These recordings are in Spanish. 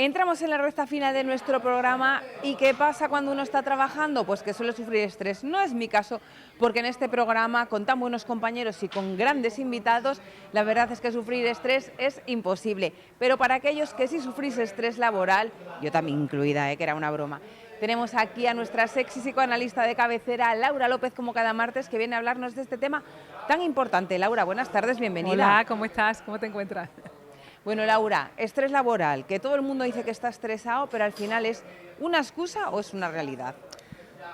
Entramos en la recta final de nuestro programa y ¿qué pasa cuando uno está trabajando? Pues que suele sufrir estrés. No es mi caso, porque en este programa, con tan buenos compañeros y con grandes invitados, la verdad es que sufrir estrés es imposible. Pero para aquellos que sí sufrís estrés laboral, yo también incluida, que era una broma, tenemos aquí a nuestra sexy psicoanalista de cabecera, Laura López, como cada martes, que viene a hablarnos de este tema tan importante. Laura, buenas tardes, bienvenida. Hola, ¿cómo estás? ¿Cómo te encuentras? Bueno, Laura, estrés laboral, que todo el mundo dice que está estresado, pero al final ¿es una excusa o es una realidad?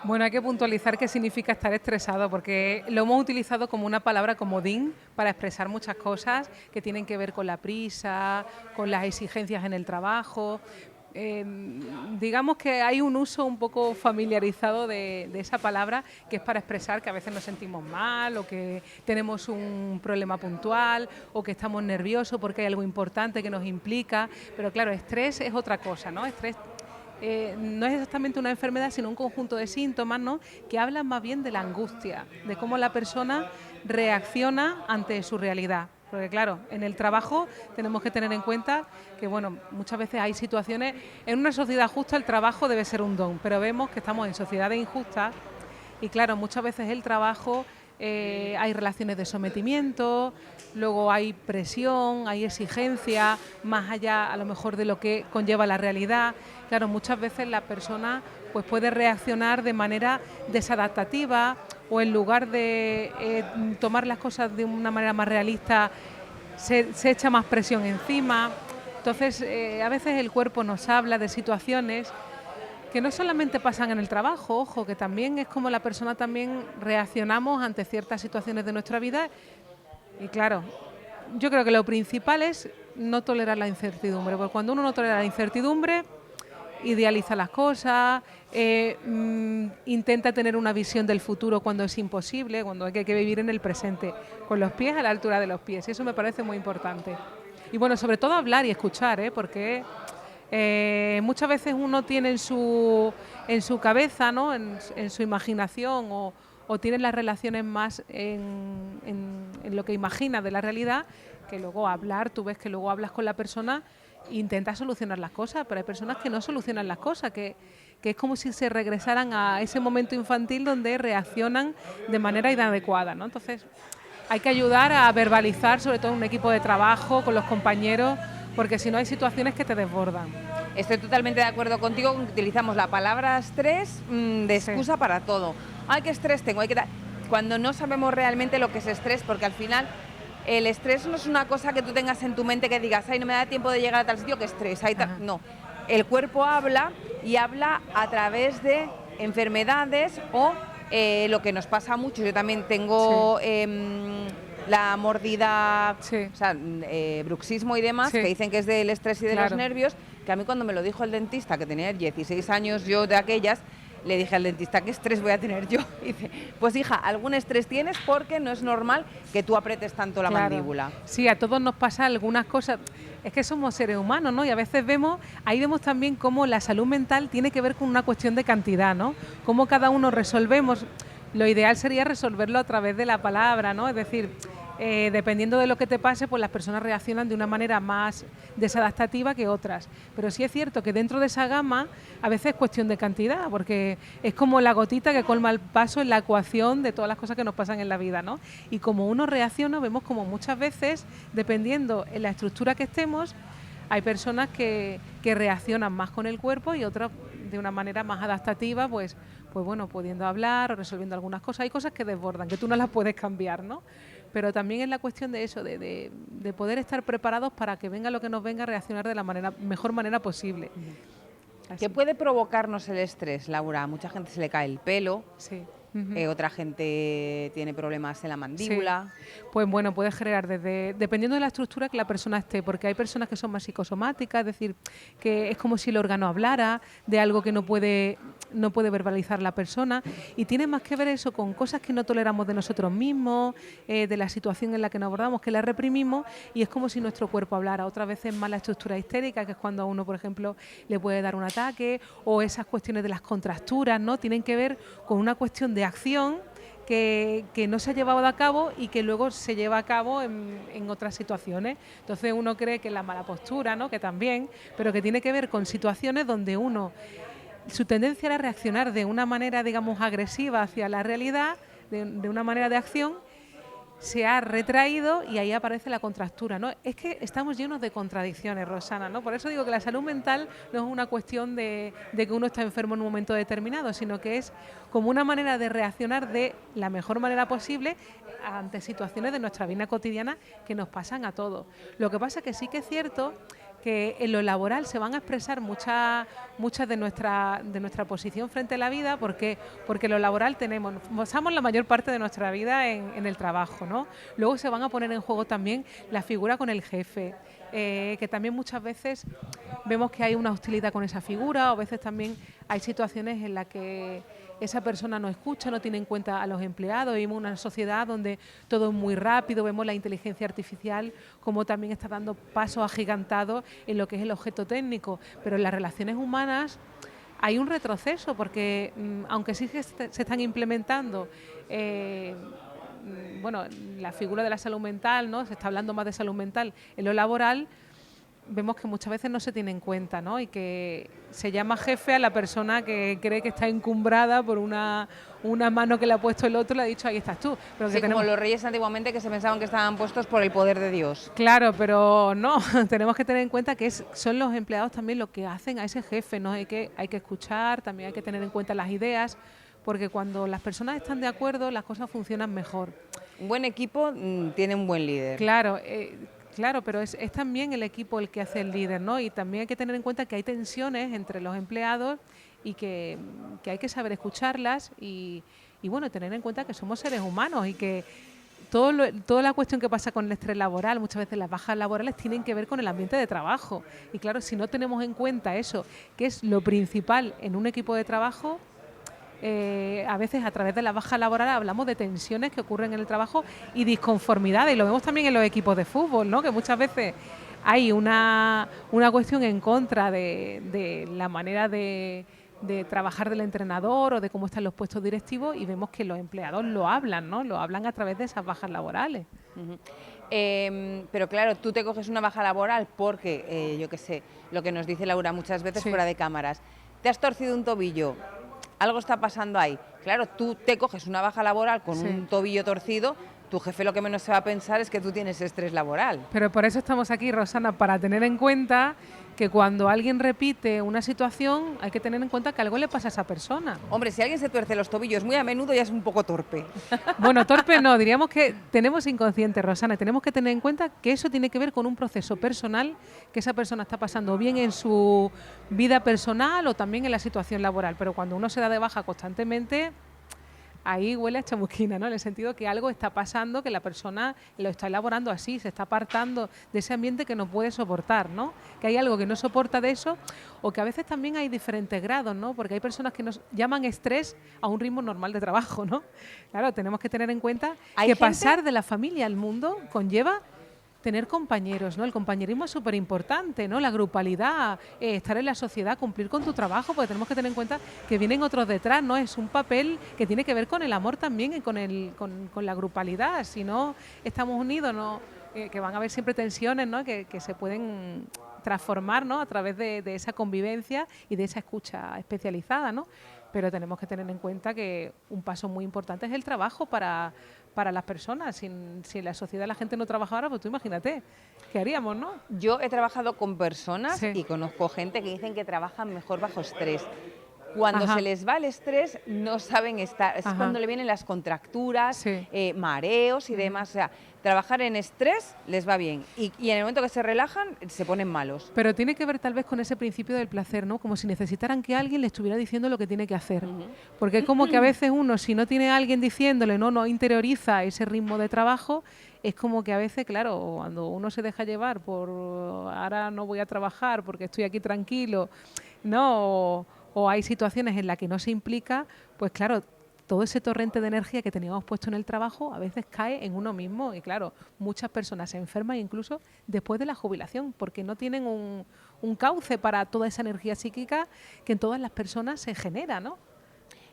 Bueno, hay que puntualizar qué significa estar estresado, porque lo hemos utilizado como una palabra comodín para expresar muchas cosas que tienen que ver con la prisa, con las exigencias en el trabajo. Digamos que hay un uso un poco familiarizado de esa palabra, que es para expresar que a veces nos sentimos mal o que tenemos un problema puntual o que estamos nerviosos porque hay algo importante que nos implica. Pero claro, estrés es otra cosa, ¿no? Estrés no es exactamente una enfermedad, sino un conjunto de síntomas, ¿no?, que hablan más bien de la angustia, de cómo la persona reacciona ante su realidad. Porque claro, en el trabajo tenemos que tener en cuenta que bueno, muchas veces hay situaciones, en una sociedad justa el trabajo debe ser un don, pero vemos que estamos en sociedades injustas y claro, muchas veces el trabajo, hay relaciones de sometimiento, luego hay presión, hay exigencia, más allá a lo mejor de lo que conlleva la realidad. Claro, muchas veces la persona pues puede reaccionar de manera desadaptativa o en lugar de tomar las cosas de una manera más realista, se echa más presión encima. Entonces, a veces el cuerpo nos habla de situaciones que no solamente pasan en el trabajo, ojo, que también es como la persona también reaccionamos ante ciertas situaciones de nuestra vida. Y claro, yo creo que lo principal es no tolerar la incertidumbre, porque cuando uno no tolera la incertidumbre, idealiza las cosas, intenta tener una visión del futuro cuando es imposible, cuando hay que vivir en el presente, con los pies a la altura de los pies, y eso me parece muy importante. Y bueno, sobre todo hablar y escuchar, porque muchas veces uno tiene en su cabeza, ¿no?, en su imaginación o tiene las relaciones más en lo que imagina de la realidad, que luego hablar, tú ves que luego hablas con la persona e intentas solucionar las cosas, pero hay personas que no solucionan las cosas, que es como si se regresaran a ese momento infantil donde reaccionan de manera inadecuada, ¿no? Entonces hay que ayudar a verbalizar, sobre todo en un equipo de trabajo, con los compañeros, porque si no hay situaciones que te desbordan. Estoy totalmente de acuerdo contigo, utilizamos la palabra estrés de excusa sí, para todo. Ay, qué estrés tengo, cuando no sabemos realmente lo que es estrés, porque al final el estrés no es una cosa que tú tengas en tu mente que digas, ay, no me da tiempo de llegar a tal sitio, qué estrés. No, el cuerpo habla y habla a través de enfermedades o lo que nos pasa mucho. Yo también tengo la mordida, sí, o sea, bruxismo y demás, sí, que dicen que es del estrés y de claro, los nervios, que a mí cuando me lo dijo el dentista, que tenía 16 años yo de aquellas, le dije al dentista, ¿qué estrés voy a tener yo? Y dice, pues hija, algún estrés tienes porque no es normal que tú apretes tanto la mandíbula. Sí, a todos nos pasa algunas cosas. Es que somos seres humanos, ¿no? Y a veces ahí vemos también cómo la salud mental tiene que ver con una cuestión de cantidad, ¿no? Cómo cada uno resolvemos. Lo ideal sería resolverlo a través de la palabra, ¿no? Es decir, dependiendo de lo que te pase, pues las personas reaccionan de una manera más desadaptativa que otras. Pero sí es cierto que dentro de esa gama a veces es cuestión de cantidad, porque es como la gotita que colma el vaso en la ecuación de todas las cosas que nos pasan en la vida, ¿no? Y como uno reacciona, vemos como muchas veces, dependiendo en la estructura que estemos, hay personas que reaccionan más con el cuerpo y otras de una manera más adaptativa, pues bueno, pudiendo hablar o resolviendo algunas cosas. Hay cosas que desbordan, que tú no las puedes cambiar, ¿no? Pero también es la cuestión de eso, de poder estar preparados para que venga lo que nos venga, a reaccionar de la mejor manera posible. ¿Qué puede provocarnos el estrés, Laura? A mucha gente se le cae el pelo. Sí. Otra gente tiene problemas en la mandíbula. Sí. Pues bueno, puede generar dependiendo de la estructura que la persona esté, porque hay personas que son más psicosomáticas, es decir, que es como si el órgano hablara de algo que no puede verbalizar la persona, y tiene más que ver eso con cosas que no toleramos de nosotros mismos, de la situación en la que nos abordamos, que la reprimimos, y es como si nuestro cuerpo hablara. Otras veces más la estructura histérica, que es cuando a uno, por ejemplo, le puede dar un ataque, o esas cuestiones de las contracturas, ¿no? Tienen que ver con una cuestión de acción que no se ha llevado a cabo y que luego se lleva a cabo en otras situaciones. Entonces uno cree que es la mala postura, ¿no? Que también, pero que tiene que ver con situaciones donde su tendencia era reaccionar de una manera, digamos, agresiva hacia la realidad, de una manera de acción, se ha retraído y ahí aparece la contractura, ¿no? Es que estamos llenos de contradicciones, Rosana, ¿no? Por eso digo que la salud mental no es una cuestión de que uno está enfermo en un momento determinado, sino que es como una manera de reaccionar de la mejor manera posible ante situaciones de nuestra vida cotidiana que nos pasan a todos. Lo que pasa es que sí que es cierto que en lo laboral se van a expresar muchas de nuestra posición frente a la vida, porque en lo laboral pasamos la mayor parte de nuestra vida en el trabajo, ¿no? Luego se van a poner en juego también la figura con el jefe, que también muchas veces vemos que hay una hostilidad con esa figura, o a veces también hay situaciones en las que esa persona no escucha, no tiene en cuenta a los empleados. Vivimos una sociedad donde todo es muy rápido, vemos la inteligencia artificial como también está dando pasos agigantados en lo que es el objeto técnico, pero en las relaciones humanas hay un retroceso porque aunque sí se están implementando la figura de la salud mental, ¿no? Se está hablando más de salud mental en lo laboral, vemos que muchas veces no se tiene en cuenta, ¿no? Y que se llama jefe a la persona que cree que está encumbrada por una mano que le ha puesto el otro, le ha dicho, ahí estás tú. Pero sí, como los reyes antiguamente que se pensaban que estaban puestos por el poder de Dios. Claro, pero no, tenemos que tener en cuenta que son los empleados también los que hacen a ese jefe, ¿no? Hay que escuchar, también hay que tener en cuenta las ideas, porque cuando las personas están de acuerdo, las cosas funcionan mejor. Un buen equipo tiene un buen líder. Claro, pero es también el equipo el que hace el líder, ¿no? Y también hay que tener en cuenta que hay tensiones entre los empleados y que hay que saber escucharlas y bueno, tener en cuenta que somos seres humanos y que toda la cuestión que pasa con el estrés laboral, muchas veces las bajas laborales tienen que ver con el ambiente de trabajo. Y claro, si no tenemos en cuenta eso, que es lo principal en un equipo de trabajo, a veces a través de la baja laboral hablamos de tensiones que ocurren en el trabajo y disconformidades, y lo vemos también en los equipos de fútbol, ¿no? Que muchas veces hay una cuestión en contra de la manera de trabajar del entrenador o de cómo están los puestos directivos, y vemos que los empleados lo hablan, ¿no? Lo hablan a través de esas bajas laborales. Uh-huh. Pero claro, tú te coges una baja laboral porque, yo qué sé, lo que nos dice Laura muchas veces fuera de cámaras, te has torcido un tobillo, algo está pasando ahí. Claro, tú te coges una baja laboral con un tobillo torcido, tu jefe lo que menos se va a pensar es que tú tienes estrés laboral. Pero por eso estamos aquí, Rosana, para tener en cuenta que cuando alguien repite una situación hay que tener en cuenta que algo le pasa a esa persona. Hombre, si alguien se tuerce los tobillos muy a menudo ya es un poco torpe. Bueno, torpe no, diríamos que tenemos inconsciente, Rosana, tenemos que tener en cuenta que eso tiene que ver con un proceso personal que esa persona está pasando bien en su vida personal o también en la situación laboral, pero cuando uno se da de baja constantemente, ahí huele a chamusquina, ¿no? En el sentido que algo está pasando, que la persona lo está elaborando así, se está apartando de ese ambiente que no puede soportar, ¿no? Que hay algo que no soporta de eso, o que a veces también hay diferentes grados, ¿no? Porque hay personas que nos llaman estrés a un ritmo normal de trabajo, ¿no? Claro, tenemos que tener en cuenta que pasar de la familia al mundo conlleva tener compañeros, ¿no? El compañerismo es súper importante, ¿no? La grupalidad, estar en la sociedad, cumplir con tu trabajo, porque tenemos que tener en cuenta que vienen otros detrás, ¿no? Es un papel que tiene que ver con el amor también y con la grupalidad. Si no estamos unidos, ¿no? Que van a haber siempre tensiones, ¿no? Que se pueden transformar, ¿no? A través de esa convivencia y de esa escucha especializada, ¿no? Pero tenemos que tener en cuenta que un paso muy importante es el trabajo para las personas. Si en la sociedad la gente no trabajara, pues tú imagínate, ¿qué haríamos, no? Yo he trabajado con personas y conozco gente que dicen que trabajan mejor bajo estrés. Cuando se les va el estrés no saben estar, es cuando le vienen las contracturas, mareos y demás. O sea, trabajar en estrés les va bien y en el momento que se relajan se ponen malos. Pero tiene que ver tal vez con ese principio del placer, ¿no? Como si necesitaran que alguien le estuviera diciendo lo que tiene que hacer. Porque como que a veces uno, si no tiene a alguien diciéndole, no interioriza ese ritmo de trabajo, es como que a veces, claro, cuando uno se deja llevar por ahora no voy a trabajar porque estoy aquí tranquilo, ¿no? O hay situaciones en las que no se implica, pues claro, todo ese torrente de energía que teníamos puesto en el trabajo a veces cae en uno mismo y claro, muchas personas se enferman incluso después de la jubilación porque no tienen un cauce para toda esa energía psíquica que en todas las personas se genera, ¿no?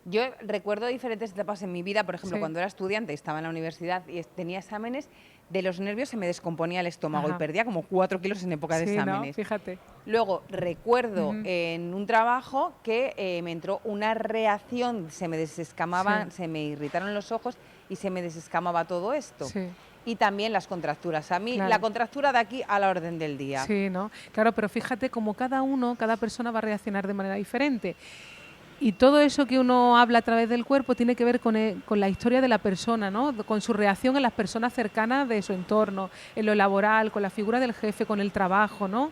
Yo recuerdo diferentes etapas en mi vida, por ejemplo, Sí. cuando era estudiante, estaba en la universidad y tenía exámenes, de los nervios se me descomponía el estómago y Ajá. perdía como 4 kilos en época de Sí, ¿no? exámenes. Fíjate. Luego recuerdo Ujú. en un trabajo que me entró una reacción, se me desescamaban, Sí. se me irritaron los ojos y se me desescamaba todo esto. Sí. Y también las contracturas. A mí la Claro. contractura de aquí a la orden del día. Sí, ¿no? Claro, pero fíjate cómo cada persona va a reaccionar de manera diferente. Y todo eso que uno habla a través del cuerpo tiene que ver con la historia de la persona, ¿no? Con su reacción en las personas cercanas de su entorno, en lo laboral, con la figura del jefe, con el trabajo, ¿no?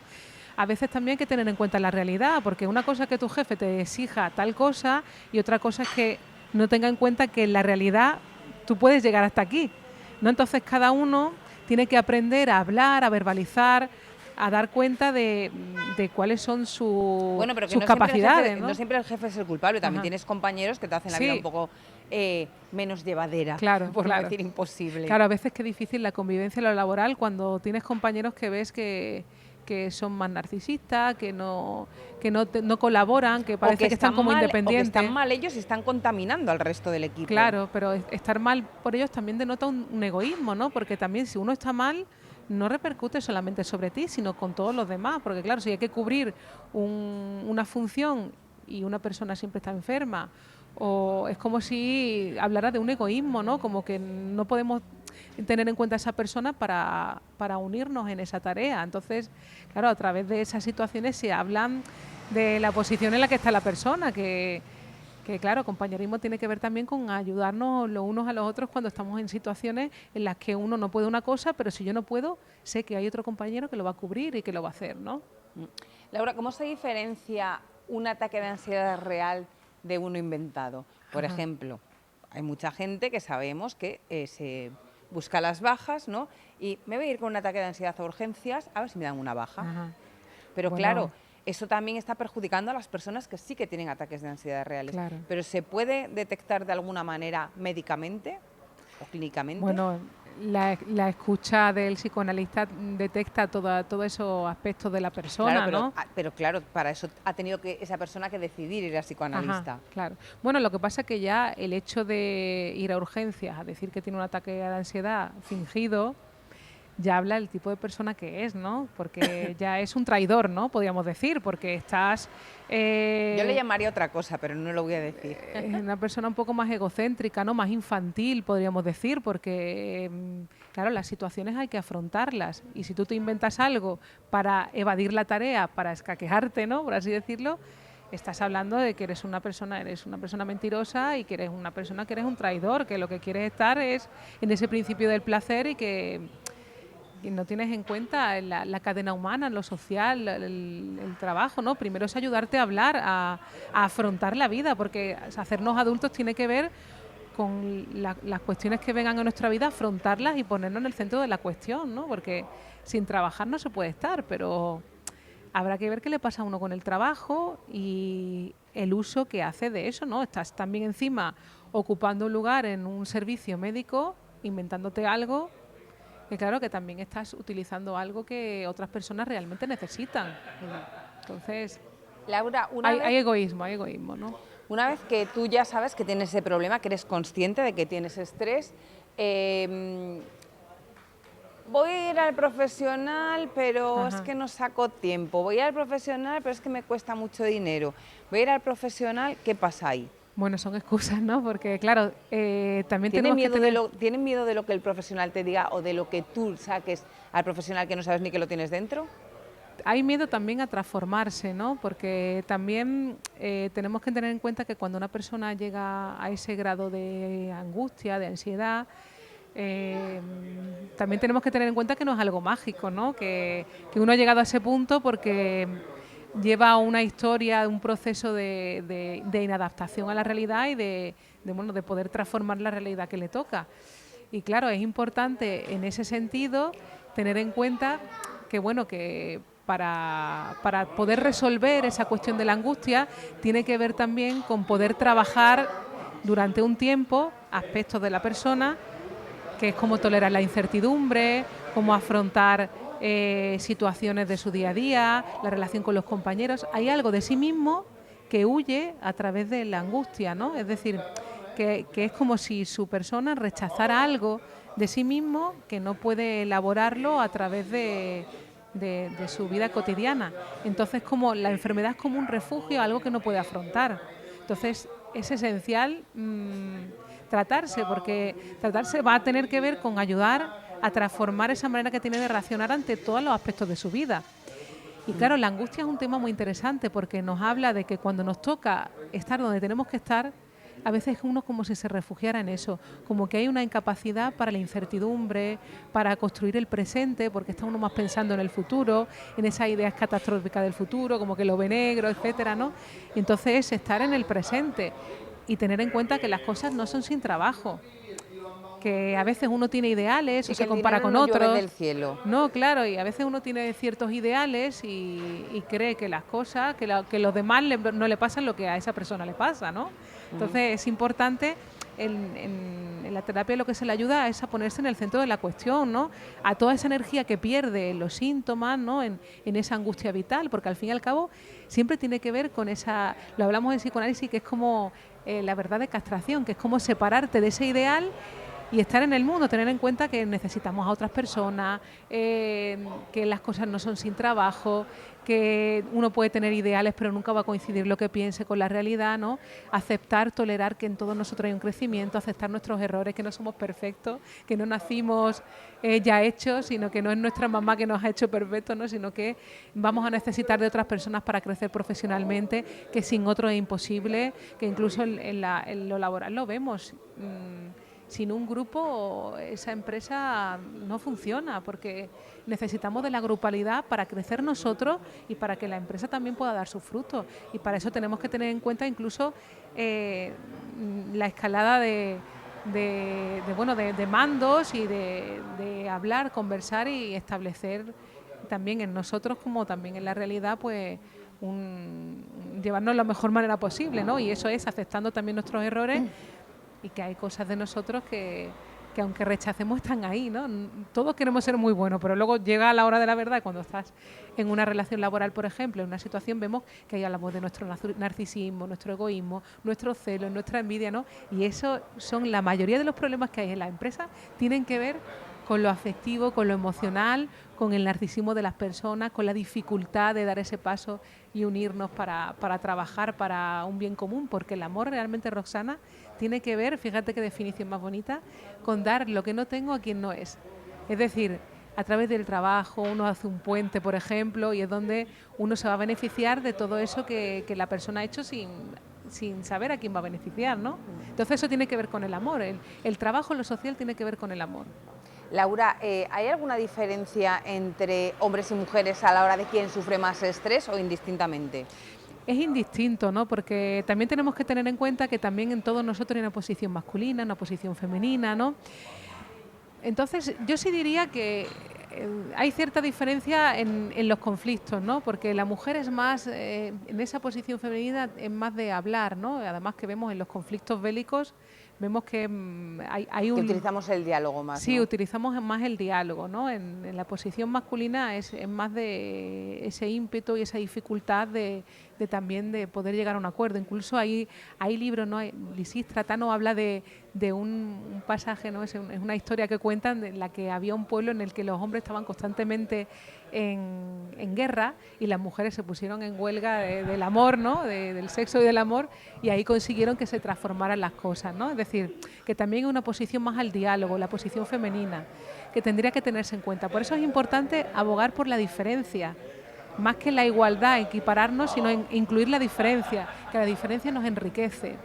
A veces también hay que tener en cuenta la realidad, porque una cosa es que tu jefe te exija tal cosa y otra cosa es que no tenga en cuenta que en la realidad tú puedes llegar hasta aquí, ¿no? Entonces cada uno tiene que aprender a hablar, a verbalizar, a dar cuenta de cuáles son Bueno, pero que sus no siempre, capacidades, ¿no? no siempre el jefe es el culpable, también Ajá. tienes compañeros que te hacen la vida Sí. un poco menos llevadera, Claro, por claro. no decir imposible. Claro, a veces que es difícil la convivencia en lo laboral cuando tienes compañeros que ves que son más narcisistas, no colaboran, que parece que están como o que independientes. están mal ellos y están contaminando al resto del equipo. Claro, pero estar mal por ellos también denota un egoísmo, ¿no? Porque también si uno está mal, no repercute solamente sobre ti, sino con todos los demás. Porque claro, si hay que cubrir una función y una persona siempre está enferma, o es como si hablara de un egoísmo, ¿no? Como que no podemos tener en cuenta a esa persona para unirnos en esa tarea. Entonces, claro, a través de esas situaciones se hablan de la posición en la que está la persona, que claro, compañerismo tiene que ver también con ayudarnos los unos a los otros cuando estamos en situaciones en las que uno no puede una cosa, pero si yo no puedo, sé que hay otro compañero que lo va a cubrir y que lo va a hacer, ¿no? Laura, ¿cómo se diferencia un ataque de ansiedad real de uno inventado? Por Ajá. ejemplo, hay mucha gente que sabemos que se busca las bajas, ¿no? Y me voy a ir con un ataque de ansiedad a urgencias a ver si me dan una baja. Ajá. Pero Bueno, claro, eso también está perjudicando a las personas que sí que tienen ataques de ansiedad reales. Claro. Pero ¿se puede detectar de alguna manera médicamente o clínicamente? Bueno, la escucha del psicoanalista detecta todos esos aspectos de la persona, Claro, ¿no? pero claro, para eso ha tenido que esa persona que decidir ir al psicoanalista. Ajá, claro. Bueno, lo que pasa es que ya el hecho de ir a urgencias a decir que tiene un ataque de ansiedad fingido, ya habla el tipo de persona que es, ¿no? Porque ya es un traidor, ¿no? Podríamos decir, porque estás... Yo le llamaría otra cosa, pero no lo voy a decir. una persona un poco más egocéntrica, ¿no? Más infantil, podríamos decir, porque, claro, las situaciones hay que afrontarlas. Y si tú te inventas algo para evadir la tarea, para escaquearte, ¿no? Por así decirlo, estás hablando de que eres una persona mentirosa y que eres una persona que eres un traidor, que lo que quieres estar es en ese principio del placer y que no tienes en cuenta la cadena humana, lo social, el trabajo, ¿no? Primero es ayudarte a hablar, a afrontar la vida, porque hacernos adultos tiene que ver con las cuestiones que vengan a nuestra vida, afrontarlas y ponernos en el centro de la cuestión, ¿no? Porque sin trabajar no se puede estar, pero habrá que ver qué le pasa a uno con el trabajo y el uso que hace de eso, ¿no? Estás también encima ocupando un lugar en un servicio médico, inventándote algo, que claro que también estás utilizando algo que otras personas realmente necesitan. Entonces, Laura, hay egoísmo, ¿no? Una vez que tú ya sabes que tienes ese problema, que eres consciente de que tienes estrés, voy a ir al profesional, pero es que no saco tiempo. Voy al profesional, pero es que me cuesta mucho dinero. Voy a ir al profesional, ¿qué pasa ahí? Bueno, son excusas, ¿no? Porque, claro, también tenemos que ¿Tienen miedo de lo que el profesional te diga o de lo que tú saques al profesional que no sabes ni que lo tienes dentro? Hay miedo también a transformarse, ¿no? Porque también tenemos que tener en cuenta que cuando una persona llega a ese grado de angustia, de ansiedad, también tenemos que tener en cuenta que no es algo mágico, ¿no? Que uno ha llegado a ese punto porque lleva una historia, un proceso de inadaptación a la realidad y de poder transformar la realidad que le toca. Y claro, es importante en ese sentido tener en cuenta que, bueno, que para poder resolver esa cuestión de la angustia tiene que ver también con poder trabajar durante un tiempo aspectos de la persona, que es cómo tolerar la incertidumbre, cómo afrontar situaciones de su día a día, la relación con los compañeros. Hay algo de sí mismo que huye a través de la angustia, ¿no? Es decir, que es como si su persona rechazara algo de sí mismo que no puede elaborarlo a través de su vida cotidiana. Entonces, como la enfermedad es como un refugio, algo que no puede afrontar. Entonces, es esencial tratarse, porque tratarse va a tener que ver con ayudar a transformar esa manera que tiene de reaccionar ante todos los aspectos de su vida. Y claro, la angustia es un tema muy interesante porque nos habla de que cuando nos toca estar donde tenemos que estar, a veces uno como si se refugiara en eso, como que hay una incapacidad para la incertidumbre, para construir el presente, porque está uno más pensando en el futuro, en esas ideas catastróficas del futuro, como que lo ve negro, etcétera, ¿no? Y entonces es estar en el presente y tener en cuenta que las cosas no son sin trabajo, que a veces uno tiene ideales o se compara con otros. Del cielo. No, claro, y a veces uno tiene ciertos ideales y cree que las cosas, que los demás no le pasan lo que a esa persona le pasa, ¿no? Entonces es importante, en la terapia lo que se le ayuda es a ponerse en el centro de la cuestión, ¿no? A toda esa energía que pierde en los síntomas, ¿no? En esa angustia vital, porque al fin y al cabo siempre tiene que ver con esa, lo hablamos en psicoanálisis, que es como la verdad de castración, que es como separarte de ese ideal y estar en el mundo, tener en cuenta que necesitamos a otras personas, que las cosas no son sin trabajo, que uno puede tener ideales pero nunca va a coincidir lo que piense con la realidad, ¿no? Aceptar, tolerar que en todos nosotros hay un crecimiento, aceptar nuestros errores, que no somos perfectos, que no nacimos ya hechos, sino que no es nuestra mamá que nos ha hecho perfectos, ¿no? Sino que vamos a necesitar de otras personas para crecer profesionalmente, que sin otros es imposible, que incluso en lo laboral lo vemos. Sin un grupo esa empresa no funciona, porque necesitamos de la grupalidad para crecer nosotros y para que la empresa también pueda dar sus frutos. Y para eso tenemos que tener en cuenta incluso la escalada de mandos y de hablar, conversar y establecer también en nosotros como también en la realidad, pues llevarnos de la mejor manera posible, ¿no? Y eso es aceptando también nuestros errores y que hay cosas de nosotros que aunque rechacemos están ahí, ¿no? Todos queremos ser muy buenos, pero luego llega la hora de la verdad, cuando estás en una relación laboral, por ejemplo, en una situación, vemos que hay hablamos de nuestro narcisismo, nuestro egoísmo, nuestros celos, nuestra envidia, ¿no? Y eso son la mayoría de los problemas que hay en la empresa, tienen que ver con lo afectivo, con lo emocional, con el narcisismo de las personas, con la dificultad de dar ese paso y unirnos para trabajar para un bien común, porque el amor realmente, Roxana, tiene que ver, fíjate qué definición más bonita, con dar lo que no tengo a quien no es. Es decir, a través del trabajo uno hace un puente, por ejemplo, y es donde uno se va a beneficiar de todo eso que la persona ha hecho sin saber a quién va a beneficiar, ¿no? Entonces eso tiene que ver con el amor, el trabajo, lo social tiene que ver con el amor. Laura, ¿hay alguna diferencia entre hombres y mujeres a la hora de quién sufre más estrés o indistintamente? Es indistinto, ¿no? Porque también tenemos que tener en cuenta que también en todos nosotros hay una posición masculina, una posición femenina, ¿no? Entonces, yo sí diría que hay cierta diferencia en los conflictos, ¿no? Porque la mujer es más, en esa posición femenina, es más de hablar, ¿no? Además que vemos en los conflictos bélicos, vemos que hay un... Que utilizamos el diálogo más, Sí, ¿no? Utilizamos más el diálogo, ¿no? En la posición masculina es más de ese ímpetu y esa dificultad de también de poder llegar a un acuerdo. Incluso hay libros, ¿no? Lisístrata no habla de un pasaje, ¿no? Es una historia que cuentan en la que había un pueblo en el que los hombres estaban constantemente en guerra y las mujeres se pusieron en huelga del amor, ¿no? Del sexo y del amor, y ahí consiguieron que se transformaran las cosas, ¿no? Es decir, que también hay una posición más al diálogo, la posición femenina, que tendría que tenerse en cuenta. Por eso es importante abogar por la diferencia, más que la igualdad, equipararnos, sino incluir la diferencia, que la diferencia nos enriquece.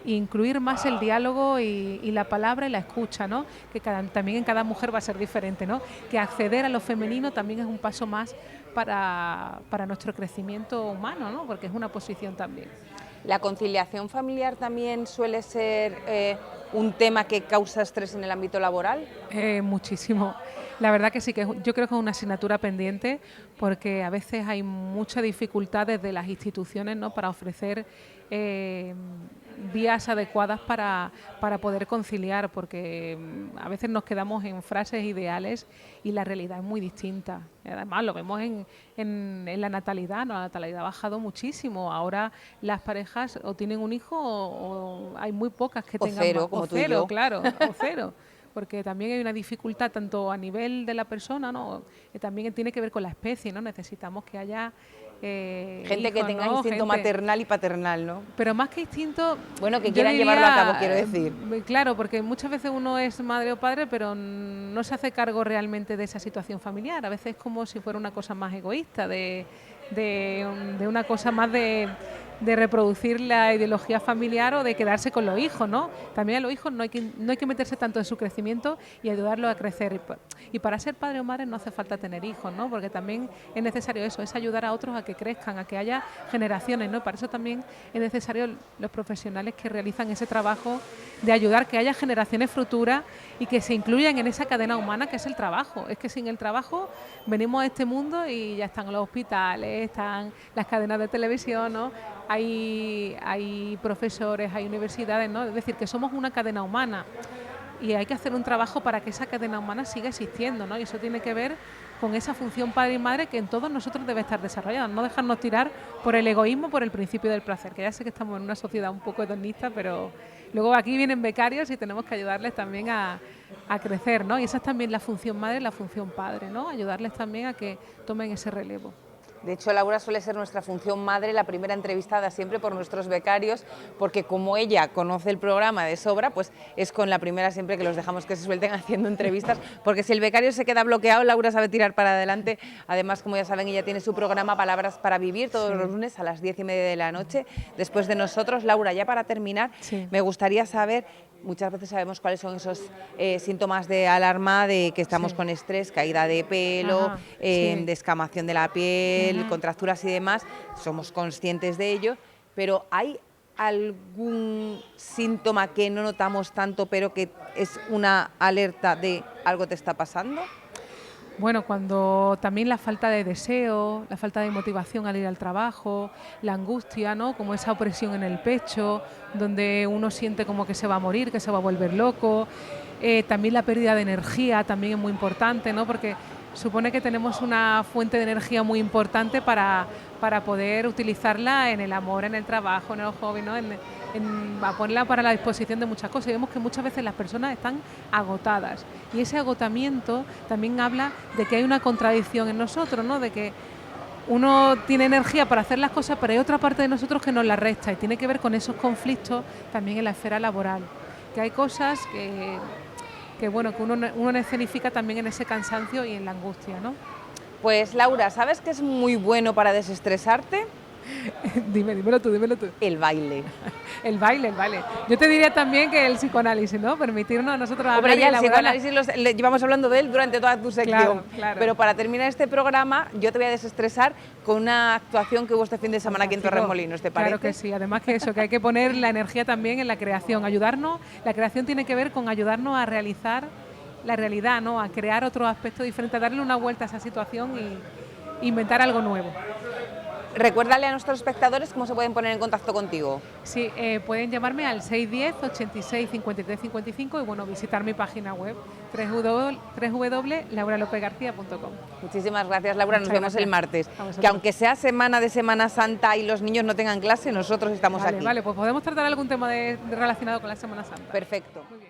Incluir más el diálogo y la palabra y la escucha, ¿no? Que también en cada mujer va a ser diferente, ¿no? Que acceder a lo femenino también es un paso más para nuestro crecimiento humano, ¿no? Porque es una posición también. ¿La conciliación familiar también suele ser un tema que causa estrés en el ámbito laboral? Muchísimo. La verdad que sí, que yo creo que es una asignatura pendiente, porque a veces hay mucha dificultad desde las instituciones, ¿no? Para ofrecer vías adecuadas para poder conciliar, porque a veces nos quedamos en frases ideales y la realidad es muy distinta. Además, lo vemos en la natalidad, ¿no? La natalidad ha bajado muchísimo. Ahora las parejas o tienen un hijo o hay muy pocas que tengan cero, más. como O tú y cero, yo. claro, o cero. Porque también hay una dificultad tanto a nivel de la persona, ¿no? También tiene que ver con la especie, ¿no? Necesitamos que haya gente que hijos, tenga ¿no? instinto maternal y paternal, ¿no? Pero más que instinto... Bueno, que yo quieran diría, llevarlo a cabo, quiero decir. Claro, porque muchas veces uno es madre o padre, pero no se hace cargo realmente de esa situación familiar. A veces es como si fuera una cosa más egoísta, de una cosa más de reproducir la ideología familiar o de quedarse con los hijos, ¿no? También a los hijos no hay que meterse tanto en su crecimiento y ayudarlos a crecer. Y para ser padre o madre no hace falta tener hijos, ¿no? Porque también es necesario eso, es ayudar a otros a que crezcan, a que haya generaciones, ¿no? Para eso también es necesario los profesionales que realizan ese trabajo de ayudar que haya generaciones futuras y que se incluyan en esa cadena humana que es el trabajo. Es que sin el trabajo venimos a este mundo y ya están los hospitales, están las cadenas de televisión, ¿no? Hay profesores, hay universidades, ¿no? Es decir, que somos una cadena humana y hay que hacer un trabajo para que esa cadena humana siga existiendo, ¿no? Y eso tiene que ver con esa función padre y madre que en todos nosotros debe estar desarrollada, no dejarnos tirar por el egoísmo, por el principio del placer, que ya sé que estamos en una sociedad un poco hedonista, pero luego aquí vienen becarios y tenemos que ayudarles también a crecer, ¿no? Y esa es también la función madre y la función padre, ¿no? Ayudarles también a que tomen ese relevo. De hecho, Laura suele ser nuestra función madre, la primera entrevistada siempre por nuestros becarios, porque como ella conoce el programa de sobra, pues es con la primera siempre que los dejamos que se suelten haciendo entrevistas, porque si el becario se queda bloqueado, Laura sabe tirar para adelante. Además, como ya saben, ella tiene su programa Palabras para Vivir todos los lunes a las 10:30 de la noche, después de nosotros. Laura, ya para terminar, me gustaría saber... Muchas veces sabemos cuáles son esos síntomas de alarma de que estamos con estrés, caída de pelo, descamación de la piel, contracturas y demás. Somos conscientes de ello, pero ¿hay algún síntoma que no notamos tanto, pero que es una alerta de algo te está pasando? Bueno, cuando también la falta de deseo, la falta de motivación al ir al trabajo, la angustia, ¿no? Como esa opresión en el pecho, donde uno siente como que se va a morir, que se va a volver loco. También la pérdida de energía también es muy importante, ¿no? Porque supone que tenemos una fuente de energía muy importante para poder utilizarla en el amor, en el trabajo, en el hobby, ¿no? A ponerla para la disposición de muchas cosas. Y vemos que muchas veces las personas están agotadas y ese agotamiento también habla de que hay una contradicción en nosotros, ¿no? De que uno tiene energía para hacer las cosas, pero hay otra parte de nosotros que nos la resta y tiene que ver con esos conflictos también en la esfera laboral, que hay cosas que uno escenifica también en ese cansancio y en la angustia, ¿no? Pues Laura, ¿sabes qué es muy bueno para desestresarte? Dímelo tú. El baile. El baile. Yo te diría también que el psicoanálisis, ¿no? Permitirnos a nosotros hablar y ya el elaborar psicoanálisis llevamos hablando de él durante toda tu sección. Claro. Pero para terminar este programa, yo te voy a desestresar con una actuación que hubo este fin de semana aquí en Torremolinos, ¿te parece? Claro que sí. Además que eso, que hay que poner la energía también en la creación. Ayudarnos, la creación tiene que ver con ayudarnos a realizar la realidad, ¿no? A crear otro aspecto diferente, a darle una vuelta a esa situación y inventar algo nuevo. Recuérdale a nuestros espectadores cómo se pueden poner en contacto contigo. Sí, pueden llamarme al 610 86 53 55 y bueno, visitar mi página web www.lauralopegarcia.com. Muchísimas gracias, Laura. Nos vemos el martes. Que aunque sea semana de Semana Santa y los niños no tengan clase, nosotros estamos aquí. Vale, pues podemos tratar algún tema relacionado con la Semana Santa. Perfecto. Muy bien.